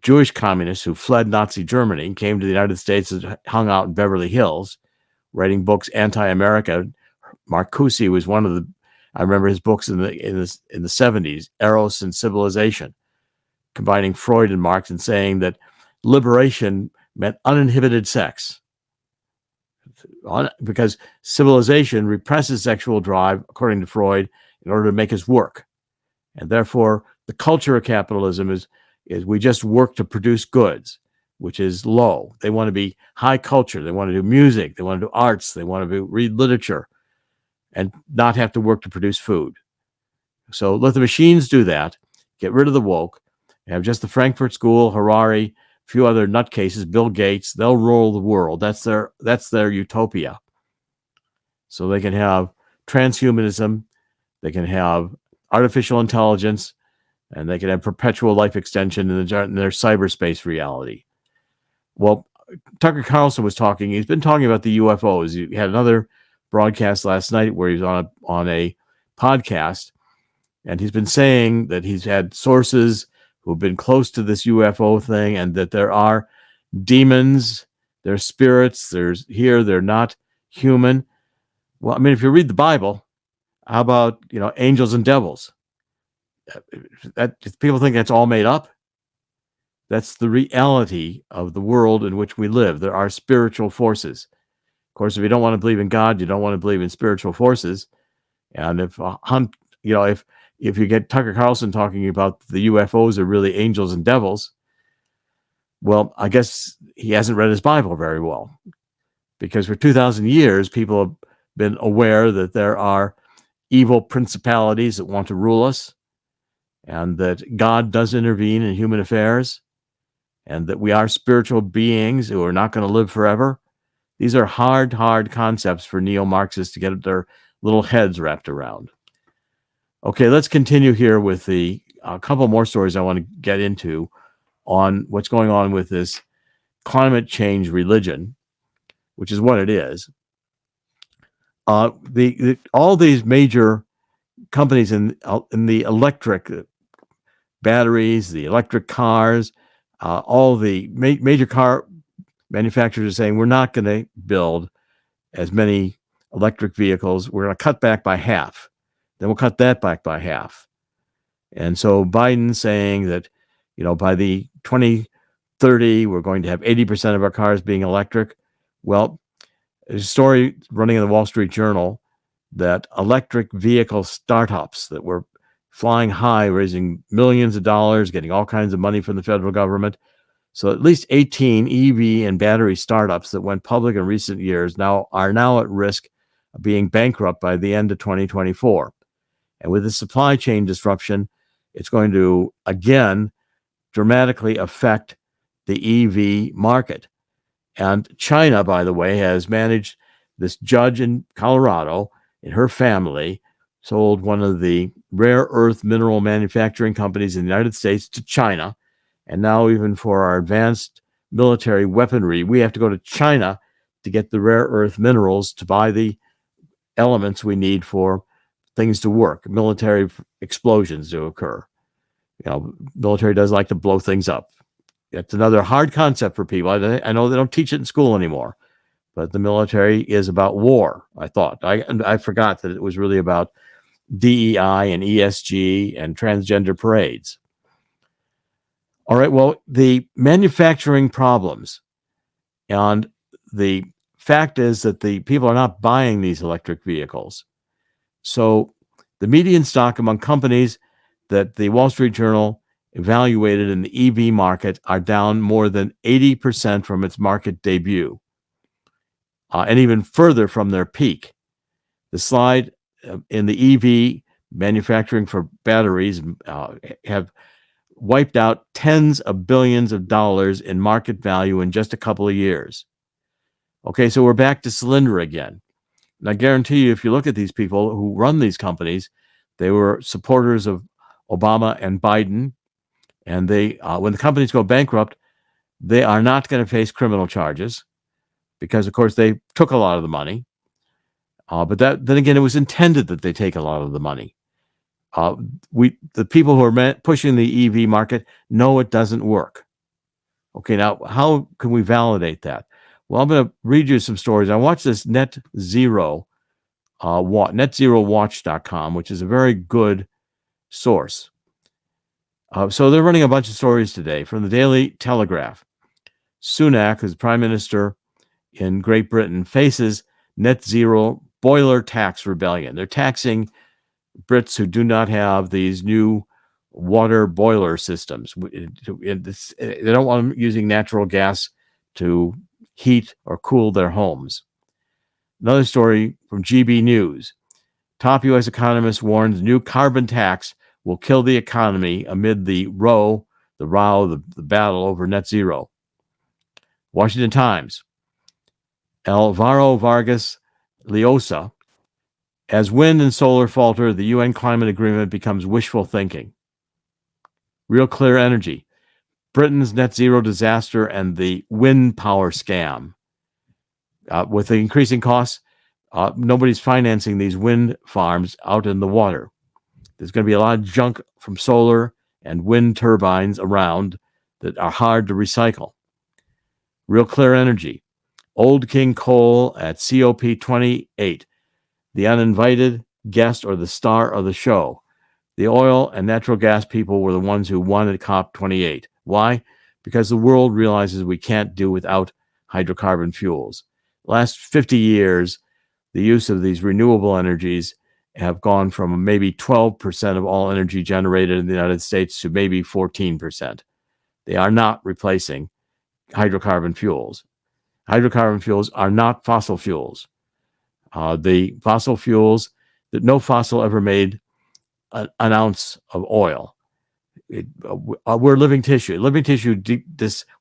Jewish communists who fled Nazi Germany and came to the United States and hung out in Beverly Hills, writing books anti-America. Marcuse was one of the, I remember his books in the 70s, Eros and Civilization, combining Freud and Marx and saying that liberation meant uninhibited sex. Because civilization represses sexual drive, according to Freud, in order to make us work. And therefore, the culture of capitalism is we just work to produce goods, which is low. They want to be high culture. They want to do music. They want to do arts. They want to read literature and not have to work to produce food. So let the machines do that. Get rid of the woke. Have just the Frankfurt School, Harari, a few other nutcases, Bill Gates. They'll rule the world. That's their utopia. So they can have transhumanism. They can have artificial intelligence, and they can have perpetual life extension in their cyberspace reality. Well, Tucker Carlson was talking. He's been talking about the UFOs. He had another broadcast last night where he was on a podcast, and he's been saying that he's had sources who have been close to this UFO thing, and that there are demons, there's spirits, they're not human. Well, I mean, if you read the Bible, how about, angels and devils? That people think that's all made up. That's the reality of the world in which we live. There are spiritual forces. Of course, if you don't want to believe in God, you don't want to believe in spiritual forces. And if you get Tucker Carlson talking about the UFOs are really angels and devils, well, I guess he hasn't read his Bible very well, because for 2,000 years, people have been aware that there are evil principalities that want to rule us, and that God does intervene in human affairs, and that we are spiritual beings who are not going to live forever. These are hard concepts for neo-Marxists to get their little heads wrapped around. Okay, let's continue here with a couple more stories I want to get into on what's going on with this climate change religion, which is what it is. All these major companies in the electric batteries, the electric cars, all the major car manufacturers are saying we're not going to build as many electric vehicles. We're going to cut back by half. Then we'll cut that back by half. And so Biden's saying that, by the 2030, we're going to have 80% of our cars being electric. Well, there's a story running in the Wall Street Journal that electric vehicle startups that were flying high, raising millions of dollars, getting all kinds of money from the federal government. So at least 18 EV and battery startups that went public in recent years are now at risk of being bankrupt by the end of 2024. And with the supply chain disruption, it's going to, again, dramatically affect the EV market. And China, by the way, has managed, this judge in Colorado, in her family, sold one of the rare earth mineral manufacturing companies in the United States to China. And now even for our advanced military weaponry, we have to go to China to get the rare earth minerals to buy the elements we need for things to work, military explosions to occur. Military does like to blow things up. It's another hard concept for people. I know they don't teach it in school anymore, but the military is about war, I thought. I forgot that it was really about DEI and ESG and transgender parades. All right, well, the manufacturing problems, and the fact is that the people are not buying these electric vehicles. So the median stock among companies that the Wall Street Journal evaluated in the EV market are down more than 80% from its market debut, and even further from their peak. The slide in the EV manufacturing for batteries have wiped out tens of billions of dollars in market value in just a couple of years. Okay, so we're back to cylinder again. And I guarantee you, if you look at these people who run these companies, they were supporters of Obama and Biden. And they, when the companies go bankrupt, they are not going to face criminal charges because, of course, they took a lot of the money. But then again, it was intended that they take a lot of the money. The people who are pushing the EV market know it doesn't work. Okay, now how can we validate that? Well, I'm going to read you some stories. I watched this netzerowatch.com, which is a very good source. So they're running a bunch of stories today from the Daily Telegraph. Sunak, who's Prime Minister in Great Britain, faces net zero boiler tax rebellion. They're taxing Brits who do not have these new water boiler systems. They don't want them using natural gas to heat or cool their homes. Another story from GB News. Top U.S. economist warns new carbon tax will kill the economy amid the battle over net zero. Washington Times. Alvaro Vargas Llosa. As wind and solar falter, the UN climate agreement becomes wishful thinking. Real Clear Energy. Britain's net zero disaster and the wind power scam. With the increasing costs, nobody's financing these wind farms out in the water. There's going to be a lot of junk from solar and wind turbines around that are hard to recycle. Real Clear Energy. Old King Coal at COP28. The uninvited guest or the star of the show. The oil and natural gas people were the ones who won at COP28. Why? Because the world realizes we can't do without hydrocarbon fuels. Last 50 years, the use of these renewable energies have gone from maybe 12% of all energy generated in the United States to maybe 14%. They are not replacing hydrocarbon fuels. Hydrocarbon fuels are not fossil fuels. The fossil fuels that no fossil ever made an ounce of oil. We're living tissue. Living tissue,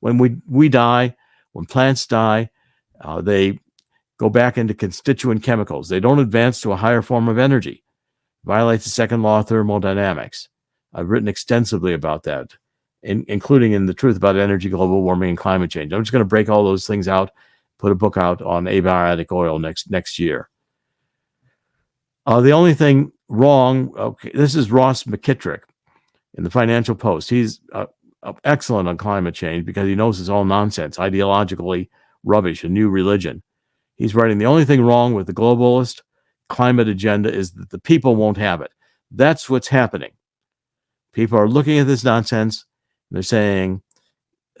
when we die, when plants die, they go back into constituent chemicals. They don't advance to a higher form of energy. Violates the second law of thermodynamics. I've written extensively about that, including in The Truth About Energy, Global Warming, and Climate Change. I'm just going to break all those things out, put a book out on abiotic oil next year. The only thing wrong, okay, this is Ross McKittrick in the Financial Post. He's excellent on climate change because he knows it's all nonsense, ideologically rubbish, a new religion. He's writing, the only thing wrong with the globalist climate agenda is that the people won't have it. That's what's happening. People are looking at this nonsense. And they're saying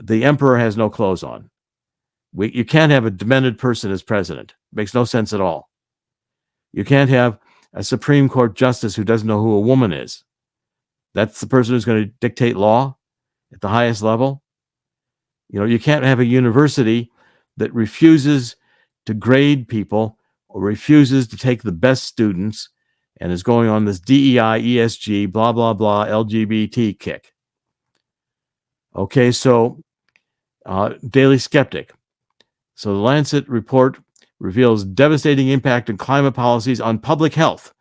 the emperor has no clothes on. You can't have a demented person as president. It makes no sense at all. You can't have a Supreme Court justice who doesn't know who a woman is. That's the person who's going to dictate law at the highest level. You can't have a university that refuses to grade people or refuses to take the best students and is going on this DEI, ESG, blah, blah, blah, LGBT kick. Okay, so Daily Skeptic. So the Lancet report reveals devastating impact of climate policies on public health.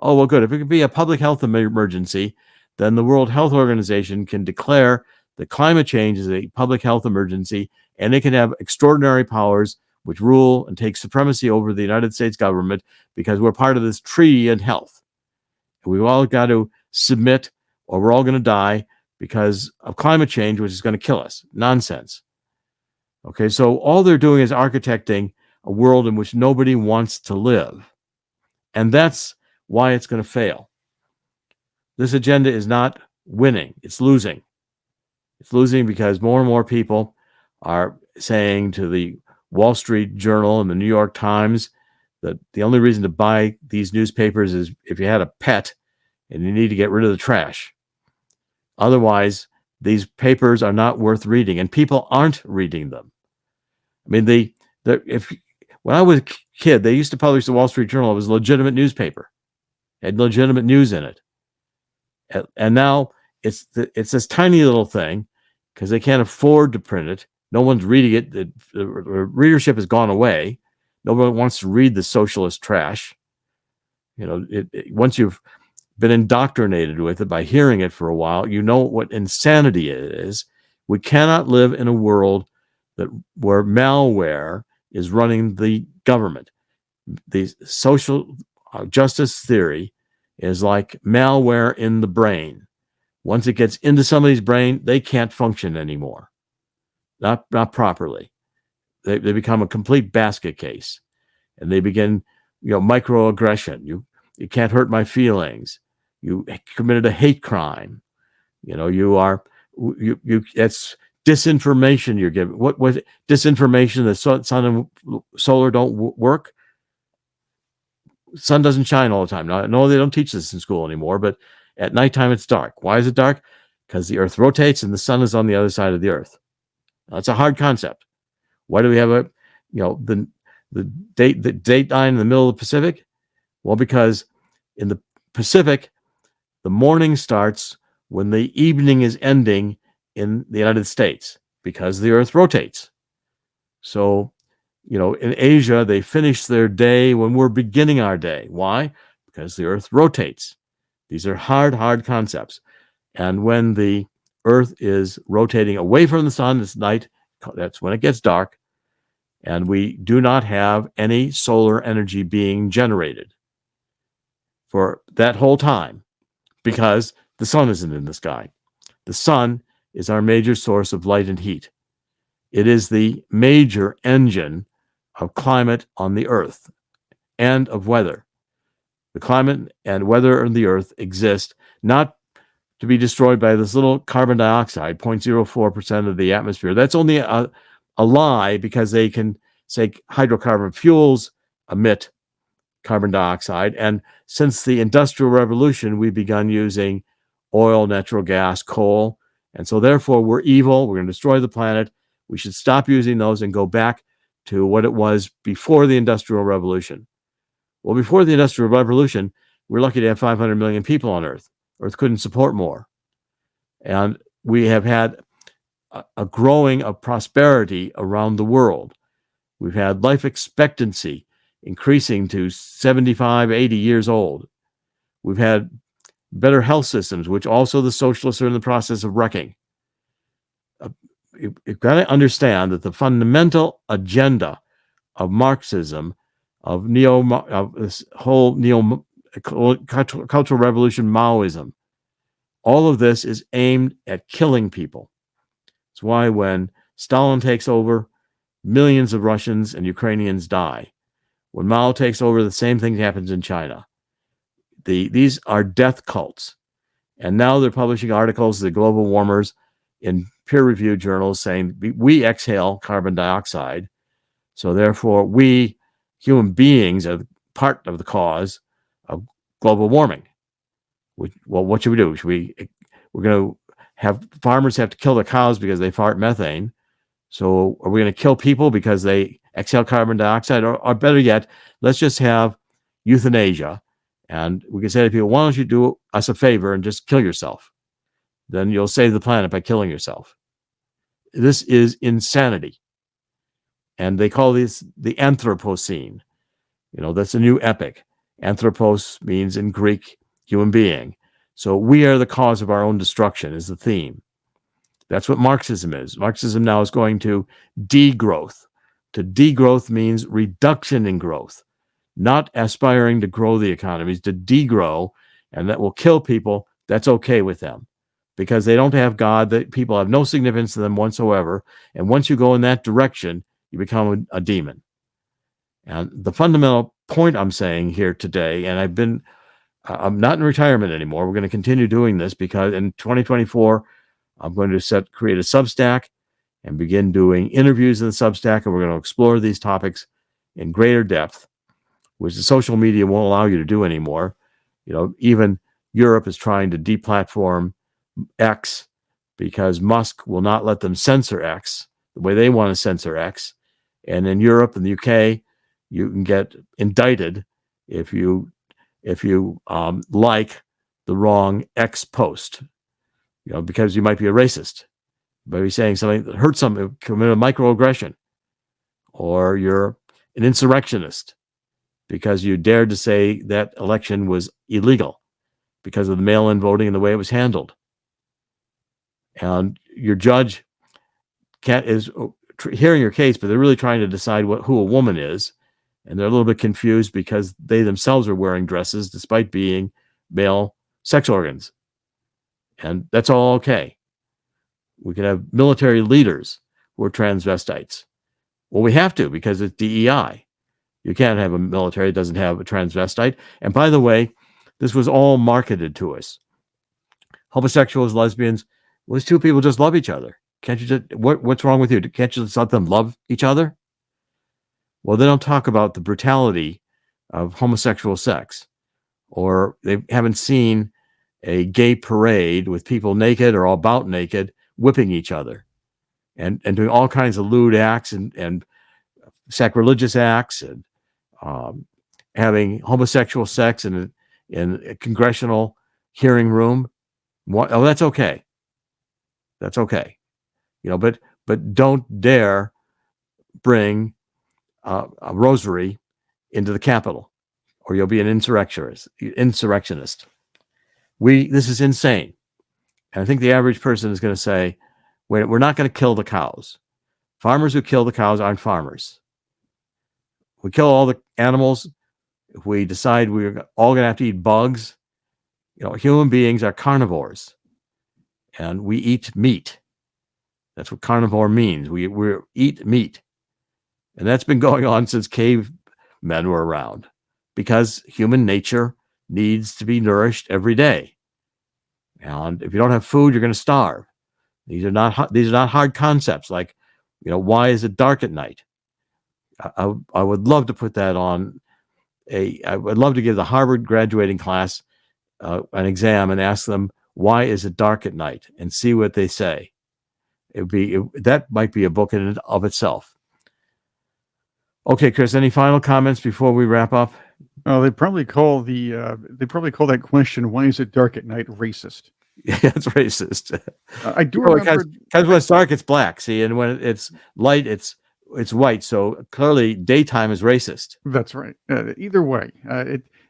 Oh, well, good. If it could be a public health emergency, then the World Health Organization can declare that climate change is a public health emergency, and it can have extraordinary powers which rule and take supremacy over the United States government because we're part of this treaty in health. And we've all got to submit or we're all going to die because of climate change, which is going to kill us. Nonsense. Okay, so all they're doing is architecting a world in which nobody wants to live. And that's why it's going to fail. This agenda is not winning. It's losing. It's losing because more and more people are saying to the Wall Street Journal and the New York Times that the only reason to buy these newspapers is if you had a pet and you need to get rid of the trash. Otherwise, these papers are not worth reading, and people aren't reading them. I mean, when I was a kid, they used to publish the Wall Street Journal. It was a legitimate newspaper. It had legitimate news in it. And now it's this tiny little thing because they can't afford to print it. No one's reading it. The readership has gone away. Nobody wants to read the socialist trash. Once you've been indoctrinated with it by hearing it for a while, you know what insanity it is. We cannot live in a world where malware is running the government. The social justice theory is like malware in the brain. Once it gets into somebody's brain, they can't function anymore. Not properly. They become a complete basket case, and they begin, microaggression. You can't hurt my feelings. You committed a hate crime. It's disinformation you're giving. What was it? Disinformation that sun and solar don't work. Sun doesn't shine all the time. Now, no, they don't teach this in school anymore, but at nighttime it's dark. Why is it dark? Because the earth rotates and the sun is on the other side of the earth. That's a hard concept. Why do we have the date line in the middle of the Pacific? Well, because in the Pacific, the morning starts when the evening is ending in the United States because the earth rotates. So, in Asia, they finish their day when we're beginning our day. Why? Because the earth rotates. These are hard concepts. And when the earth is rotating away from the sun, it's night. That's when it gets dark. And we do not have any solar energy being generated for that whole time because the sun isn't in the sky. The sun is our major source of light and heat. It is the major engine of climate on the earth and of weather. The climate and weather on the earth exist not to be destroyed by this little carbon dioxide, 0.04% of the atmosphere. That's only a lie because they can say hydrocarbon fuels emit carbon dioxide. And since the Industrial Revolution, we've begun using oil, natural gas, coal. And so therefore we're evil. We're going to destroy the planet. We should stop using those and go back to what it was before the Industrial Revolution. Well, before the Industrial Revolution, We're lucky to have 500 million people on Earth. Earth couldn't support more. And we have had a growing of prosperity around the world. We've had life expectancy increasing to 75, 80 years old. We've had better health systems, which also the socialists are in the process of wrecking. You've got to understand that the fundamental agenda of Marxism, of this whole cultural revolution, Maoism, all of this is aimed at killing people. It's why when Stalin takes over, millions of Russians and Ukrainians die. When Mao takes over, the same thing happens in China. These are death cults. And now they're publishing articles, the global warmers, in peer-reviewed journals saying we exhale carbon dioxide, so therefore we human beings are part of the cause of global warming. Well, what should we do? We're going to have farmers have to kill their cows because they fart methane. So are we going to kill people because they exhale carbon dioxide? Or better yet, let's just have euthanasia. And we can say to people, why don't you do us a favor and just kill yourself? Then you'll save the planet by killing yourself. This is insanity. And they call this the Anthropocene. That's a new epic. Anthropos means in Greek, human being. So we are the cause of our own destruction is the theme. That's what Marxism is. Marxism now is going to degrowth. To degrowth means reduction in growth, not aspiring to grow the economies, to degrow, and that will kill people. That's okay with them because they don't have God. That people have no significance to them whatsoever. And once you go in that direction, you become a demon. And the fundamental point I'm saying here today, and I'm not in retirement anymore. We're going to continue doing this because in 2024, I'm going to create a Substack and begin doing interviews in the Substack, and we're going to explore these topics in greater depth, which the social media won't allow you to do anymore. Even Europe is trying to deplatform X because Musk will not let them censor X the way they want to censor X. And in Europe and the UK, you can get indicted if you like the wrong X post, because you might be a racist, by saying something that hurts someone, commit a microaggression, or you're an insurrectionist because you dared to say that election was illegal because of the mail-in voting and the way it was handled. And your judge is hearing your case, but they're really trying to decide who a woman is. And they're a little bit confused because they themselves are wearing dresses despite being male sex organs. And that's all okay. We can have military leaders who are transvestites. Well, we have to because it's DEI. You can't have a military that doesn't have a transvestite. And by the way, this was all marketed to us. Homosexuals, lesbians, well, these two people just love each other. Can't you just, what's wrong with you? Can't you just let them love each other? Well, they don't talk about the brutality of homosexual sex, or they haven't seen a gay parade with people naked or all about naked whipping each other and doing all kinds of lewd acts and sacrilegious acts and having homosexual sex in a congressional hearing room. Oh, that's okay. That's okay. But don't dare bring a rosary into the Capitol, or you'll be an insurrectionist. This is insane. And I think the average person is going to say, wait, we're not going to kill the cows. Farmers who kill the cows aren't farmers. We kill all the animals. If we decide we're all going to have to eat bugs, human beings are carnivores, and we eat meat. That's what carnivore means. We eat meat. And that's been going on since cavemen were around, because human nature needs to be nourished every day. And if you don't have food, you're going to starve. These are not hard concepts like, why is it dark at night? I would love to put that on I would love to give the Harvard graduating class an exam and ask them, why is it dark at night? And see what they say. That might be a book in and of itself. Okay, Chris, any final comments before we wrap up? Oh, they probably call that question, "Why is it dark at night?" racist. Yeah, it's racist. I do remember. Because when it's dark, it's black. See, and when it's light, it's white. So clearly, daytime is racist. That's right. Either way,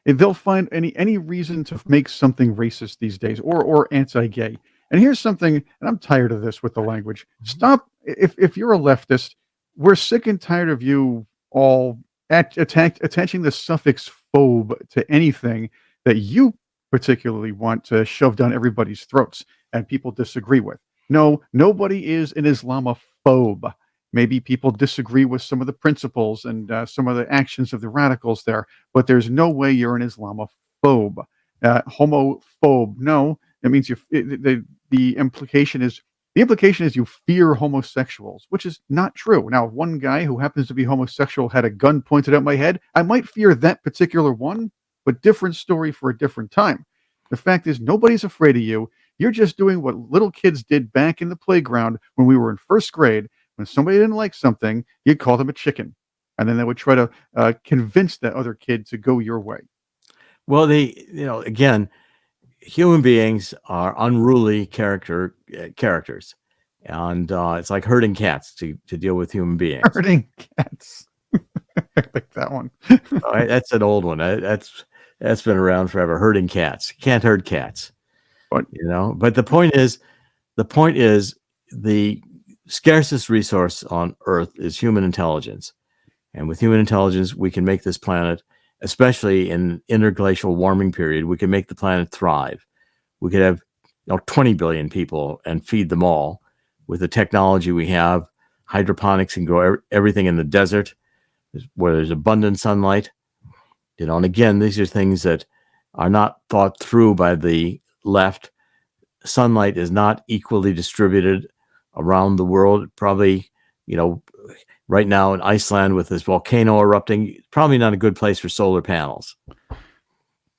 they'll find any reason to make something racist these days, or anti-gay. And here's something, and I'm tired of this with the language. Stop. If you're a leftist, we're sick and tired of you all attaching the suffix "phobe" to anything that you particularly want to shove down everybody's throats and people disagree with. No, nobody is an Islamophobe. Maybe people disagree with some of the principles and some of the actions of the radicals there, but there's no way you're an Islamophobe. Homophobe, no. It means the implication is you fear homosexuals, which is not true. Now, one guy who happens to be homosexual had a gun pointed at my head. I might fear that particular one, but different story for a different time. The fact is, nobody's afraid of you. You're just doing what little kids did back in the playground when we were in first grade. When somebody didn't like something, you'd call them a chicken. And then they would try to convince that other kid to go your way. Well, again, human beings are unruly characters. And it's like herding cats to deal with human beings. Herding cats. I like that one. That's an old one. That's been around forever. Herding cats. You can't herd cats. But But the point is the scarcest resource on Earth is human intelligence. And with human intelligence, we can make this planet, especially in interglacial warming period, we can make the planet thrive. We could have 20 billion people and feed them all with the technology we have. Hydroponics can grow everything in the desert where there's abundant sunlight. And again, these are things that are not thought through by the left. Sunlight is not equally distributed around the world. Probably, right now in Iceland with this volcano erupting, probably not a good place for solar panels.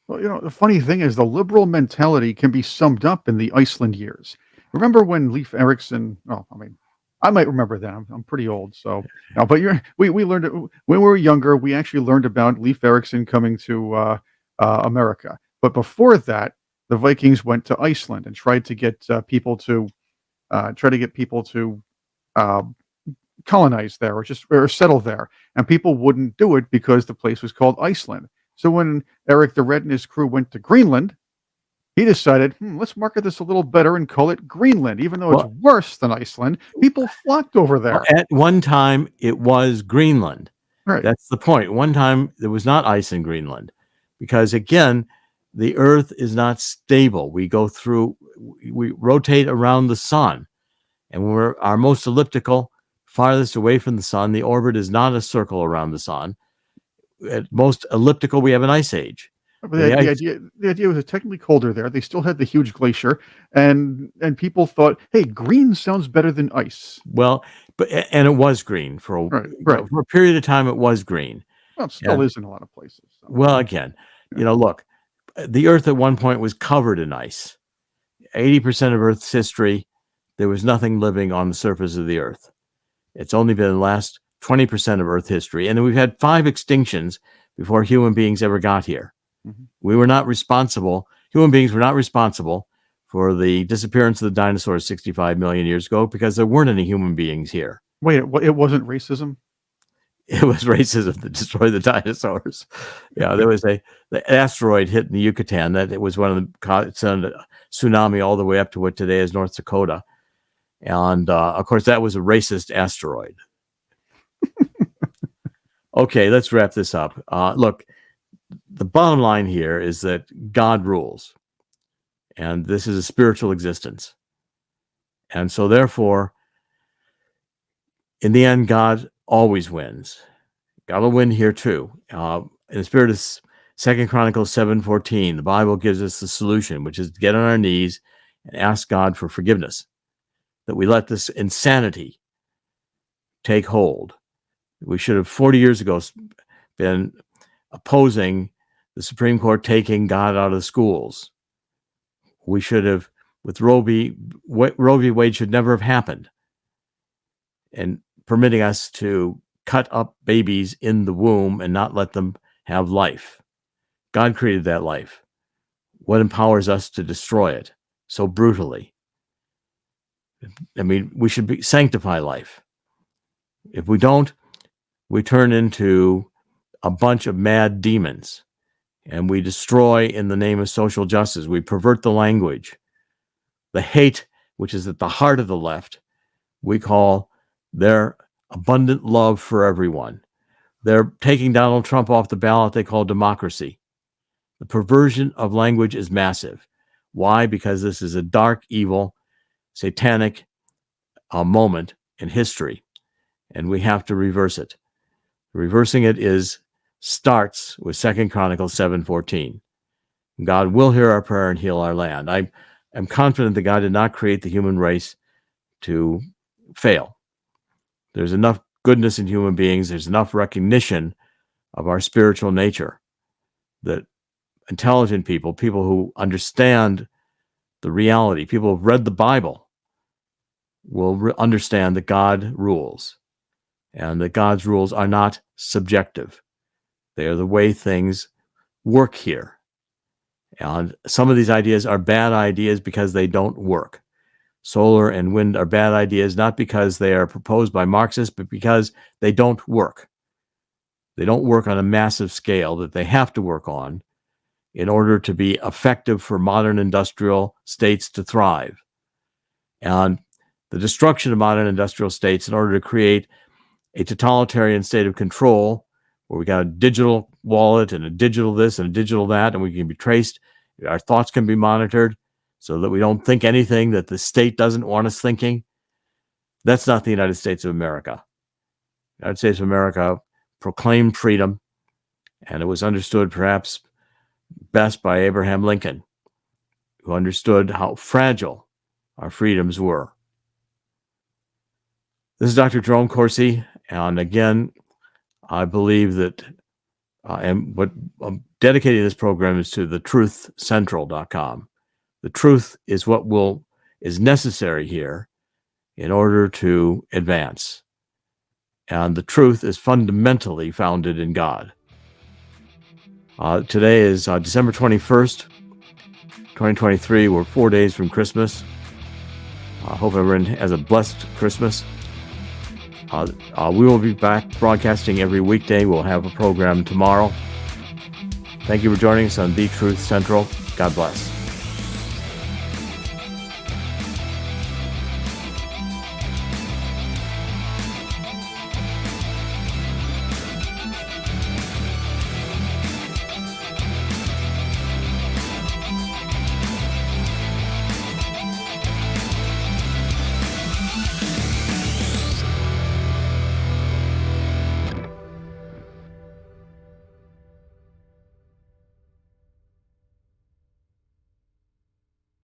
Well, the funny thing is the liberal mentality can be summed up in the Iceland years. Remember when Leif Ericson, I might remember that. I'm pretty old, so but we learned it when we were younger. We actually learned about Leif Ericson coming to America. But before that, the Vikings went to Iceland and tried to get people to colonize there or settle there, and people wouldn't do it because the place was called Iceland. So when Eric the Red and his crew went to Greenland, he decided, let's market this a little better and call it Greenland, even though it's worse than Iceland. People flocked over there. At one time, it was Greenland. Right. That's the point. One time, there was not ice in Greenland because, again, the Earth is not stable. We rotate around the sun, and when we're our most elliptical, farthest away from the sun, the orbit is not a circle around the sun. At most elliptical, we have an ice age. But the idea was technically colder there. They still had the huge glacier, and people thought, "Hey, green sounds better than ice." Well, and it was green for a period of time. It was green. Well, it still is in a lot of places. So. Well, again, look, the Earth at one point was covered in ice. 80% of Earth's history, there was nothing living on the surface of the Earth. It's only been the last 20% of Earth history, and then we've had 5 extinctions before human beings ever got here. Mm-hmm. We were not responsible. Human beings were not responsible for the disappearance of the dinosaurs 65 million years ago because there weren't any human beings here. Wait, it wasn't racism? It was racism that destroyed the dinosaurs. Yeah, there was the asteroid hit in the Yucatan that it was one of the sent a tsunami all the way up to what today is North Dakota, and of course that was a racist asteroid. Okay, let's wrap this up. Look. The bottom line here is that God rules, and this is a spiritual existence. And so therefore, in the end, God always wins. God will win here too. In the spirit of 2 Chronicles 7:14, the Bible gives us the solution, which is to get on our knees and ask God for forgiveness, that we let this insanity take hold. We should have 40 years ago been opposing the Supreme Court taking God out of the schools. We should have, with Roe v. Wade should never have happened, and permitting us to cut up babies in the womb and not let them have life. God created that life. What empowers us to destroy it so brutally? I mean, we should sanctify life. If we don't, we turn into a bunch of mad demons, and we destroy in the name of social justice. We pervert the language. The hate, which is at the heart of the left, we call their abundant love for everyone. They're taking Donald Trump off the ballot they call democracy. The perversion of language is massive. Why? Because this is a dark, evil, satanic moment in history, and we have to reverse it. Reversing it starts with 2 Chronicles 7:14. God will hear our prayer and heal our land. I am confident that God did not create the human race to fail. There's enough goodness in human beings. There's enough recognition of our spiritual nature that intelligent people who understand the reality, people who've read the Bible, will understand that God rules, and that God's rules are not subjective. They are the way things work here. And some of these ideas are bad ideas because they don't work. Solar and wind are bad ideas, not because they are proposed by Marxists, but because they don't work. They don't work on a massive scale that they have to work on in order to be effective for modern industrial states to thrive. And the destruction of modern industrial states in order to create a totalitarian state of control, where we got a digital wallet and a digital this and a digital that, and we can be traced, our thoughts can be monitored so that we don't think anything that the state doesn't want us thinking. That's not the United States of America. The United States of America proclaimed freedom, and it was understood perhaps best by Abraham Lincoln, who understood how fragile our freedoms were. This is Dr. Jerome Corsi, and again, I believe that, and what I'm dedicating this program is to thetruthcentral.com. The truth is what is necessary here in order to advance. And the truth is fundamentally founded in God. Today is December 21st, 2023. We're 4 days from Christmas. I hope everyone has a blessed Christmas. We will be back broadcasting every weekday. We'll have a program tomorrow. Thank you for joining us on The Truth Central. God bless.